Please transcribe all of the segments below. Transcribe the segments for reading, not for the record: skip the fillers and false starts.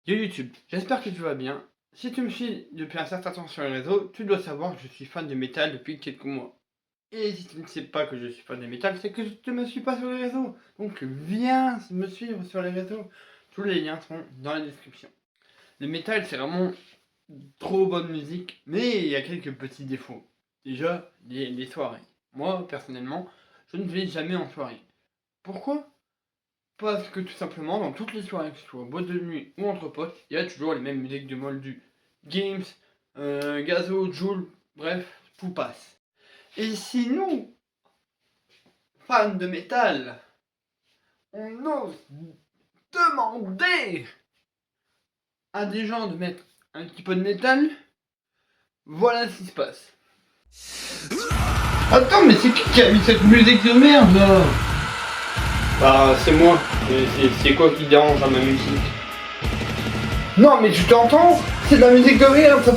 Yo YouTube, j'espère que tu vas bien. Si tu me suis depuis un certain temps sur les réseaux, tu dois savoir que je suis fan de métal depuis quelques mois. Et si tu ne sais pas que je suis fan de métal, c'est que tu ne me suis pas sur les réseaux. Donc viens me suivre sur les réseaux. Tous les liens sont dans la description. Le métal, c'est vraiment trop bonne musique, mais il y a quelques petits défauts. Déjà, les soirées. Moi, personnellement, je ne vais jamais en soirée. Pourquoi? Parce que tout simplement, dans toutes les soirées, que ce soit boîte de nuit ou entre potes, il y a toujours les mêmes musiques de Moldu. Games, Gazo, Joule, bref, tout passe. Et si nous, fans de métal, on ose demander à des gens de mettre un petit peu de métal, voilà ce qui se passe. Attends, mais c'est qui a mis cette musique de merde là? Bah, c'est moi. C'est quoi qui dérange dans ma musique? Non mais tu t'entends? C'est de la musique de rire, ça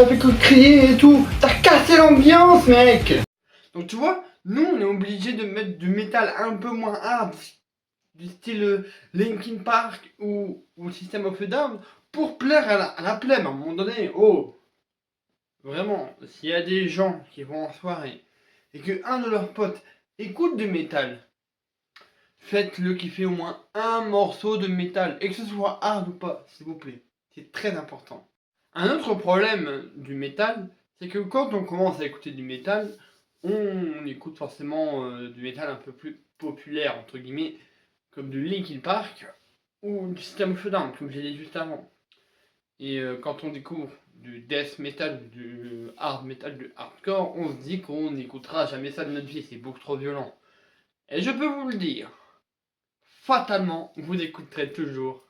fait que crier et tout. T'as cassé l'ambiance mec. Donc tu vois, nous on est obligé de mettre du métal un peu moins hard, du style Linkin Park ou System of a Down, pour plaire à la plèbe à un moment donné. Oh, vraiment, s'il y a des gens qui vont en soirée et que un de leurs potes écoute du métal, faites-le kiffer au moins un morceau de métal, et que ce soit hard ou pas, s'il vous plaît. C'est très important. Un autre problème du métal, c'est que quand on commence à écouter du métal, on écoute forcément du métal un peu plus populaire, entre guillemets, comme du Linkin Park ou du System of a Down, comme j'ai dit juste avant. Et quand on découvre du death metal, du hard metal, du hardcore, on se dit qu'on n'écoutera jamais ça de notre vie, c'est beaucoup trop violent. Et je peux vous le dire, fatalement, vous écouterez toujours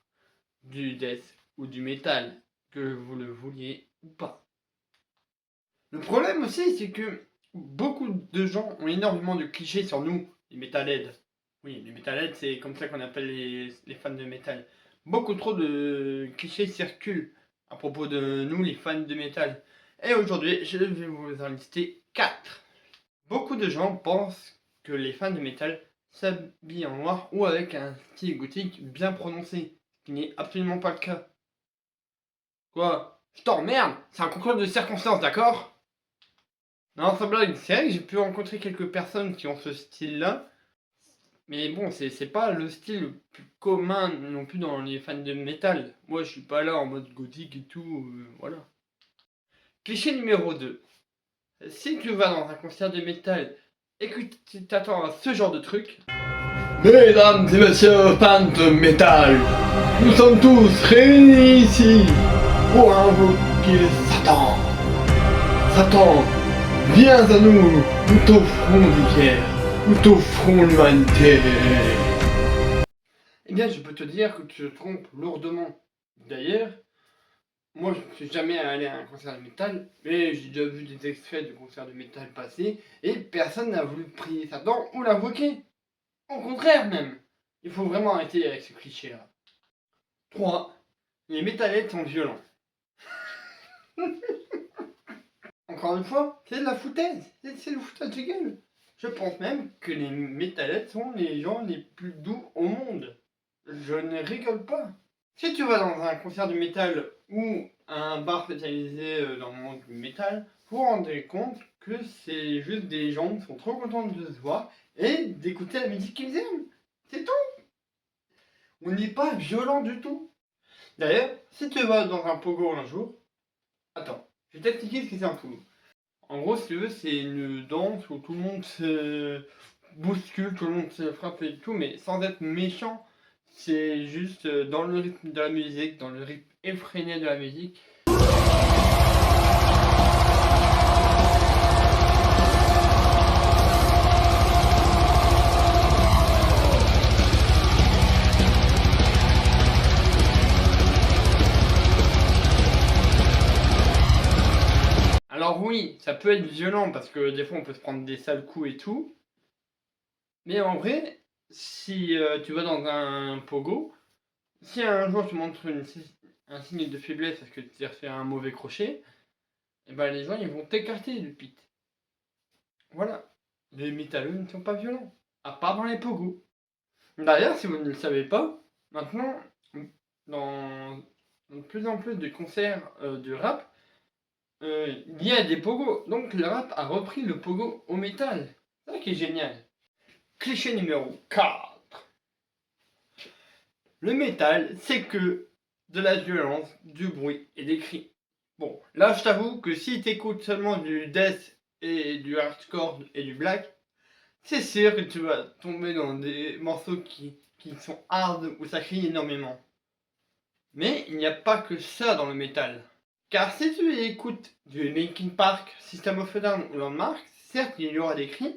du death ou du metal, que vous le vouliez ou pas. Le problème aussi, c'est que beaucoup de gens ont énormément de clichés sur nous, les metalheads. Oui, les metalheads, c'est comme ça qu'on appelle les fans de métal. Beaucoup trop de clichés circulent à propos de nous, les fans de métal. Et aujourd'hui, je vais vous en lister 4. Beaucoup de gens pensent que les fans de métal s'habillent en noir ou avec un style gothique bien prononcé, ce qui n'est absolument pas le cas. Quoi? Je t'emmerde? C'est un concours de circonstances, d'accord? Non, sans blague, c'est vrai que j'ai pu rencontrer quelques personnes qui ont ce style-là, mais bon, c'est pas le style le plus commun non plus dans les fans de métal. Moi, je suis pas là en mode gothique et tout, voilà. Cliché numéro 2. Si tu vas dans un concert de métal et que tu t'attends à ce genre de truc... Mesdames et messieurs fans de métal, nous sommes tous réunis ici pour invoquer Satan. Satan, viens à nous, nous t'offrons du guerre, nous t'offrons l'humanité. Eh bien, je peux te dire que tu te trompes lourdement. D'ailleurs, moi je ne suis jamais allé à un concert de métal, mais j'ai déjà vu des extraits de concerts de métal passer, et personne n'a voulu prier Satan ou l'invoquer. Au contraire même. Il faut vraiment arrêter avec ce cliché-là. 3. Les métalheads sont violents. Encore une fois, c'est de la foutaise. C'est le foutage de gueule. Je pense même que les métalheads sont les gens les plus doux au monde. Je ne rigole pas. Si tu vas dans un concert de métal ou un bar spécialisé dans le monde du métal, vous vous rendez compte que c'est juste des gens qui sont trop contents de se voir et d'écouter la musique qu'ils aiment. C'est tout. On n'est pas violent du tout. D'ailleurs, si tu vas dans un pogo un jour, attends, je vais t'expliquer ce que c'est un pogo. En gros, si tu veux, c'est une danse où tout le monde se bouscule, tout le monde se frappe et tout, mais sans être méchant. C'est juste dans le rythme de la musique, dans le rythme effréné de la musique. Alors oui, ça peut être violent parce que des fois on peut se prendre des sales coups et tout. Mais en vrai, si tu vas dans un pogo, si un jour tu montres un signe de faiblesse parce que tu t'es fait un mauvais crochet, et ben les gens ils vont t'écarter du pit. Voilà. Les métalleux ne sont pas violents. À part dans les pogos. D'ailleurs, si vous ne le savez pas, maintenant, dans plus en plus de concerts de rap, il y a des pogos. Donc le rap a repris le pogo au métal. C'est ça qui est génial. Cliché numéro 4. Le métal, c'est que de la violence, du bruit et des cris. Bon, là je t'avoue que si t'écoutes seulement du death et du hardcore et du black, c'est sûr que tu vas tomber dans des morceaux qui sont hard où ça crie énormément. Mais il n'y a pas que ça dans le métal. Car si tu écoutes du Linkin Park, System of a Down ou Landmark, certes il y aura des cris,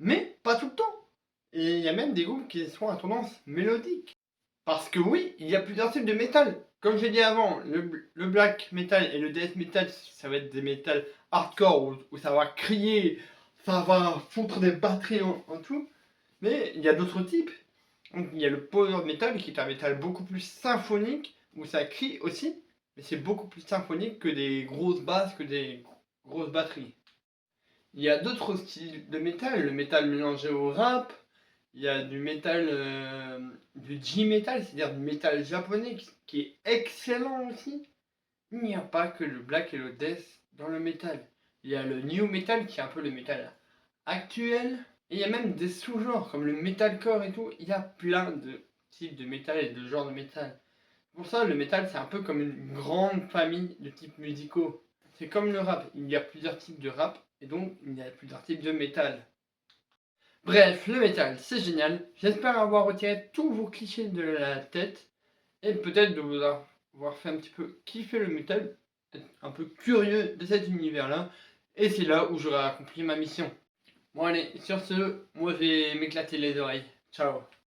mais pas tout le temps. Et il y a même des groupes qui sont à tendance mélodique. Parce que oui, il y a plusieurs types de métal. Comme j'ai dit avant, le black metal et le death metal, ça va être des métal hardcore où ça va crier, ça va foutre des batteries en tout. Mais il y a d'autres types. Donc, il y a le power metal qui est un métal beaucoup plus symphonique, où ça crie aussi, mais c'est beaucoup plus symphonique que des grosses basses, que des grosses batteries. Il y a d'autres styles de métal, le métal mélangé au rap, il y a du métal, du J-metal, c'est-à-dire du métal japonais qui est excellent aussi. Il n'y a pas que le black et le death dans le métal. Il y a le new metal qui est un peu le métal actuel. Et il y a même des sous-genres comme le metalcore et tout. Il y a plein de types de métal et de genres de métal. Pour ça, le métal, c'est un peu comme une grande famille de types musicaux. C'est comme le rap. Il y a plusieurs types de rap et donc il y a plusieurs types de métal. Bref, le métal, c'est génial. J'espère avoir retiré tous vos clichés de la tête et peut-être de vous avoir fait un petit peu kiffer le métal, être un peu curieux de cet univers-là. Et c'est là où j'aurai accompli ma mission. Bon allez, sur ce, moi je vais m'éclater les oreilles. Ciao.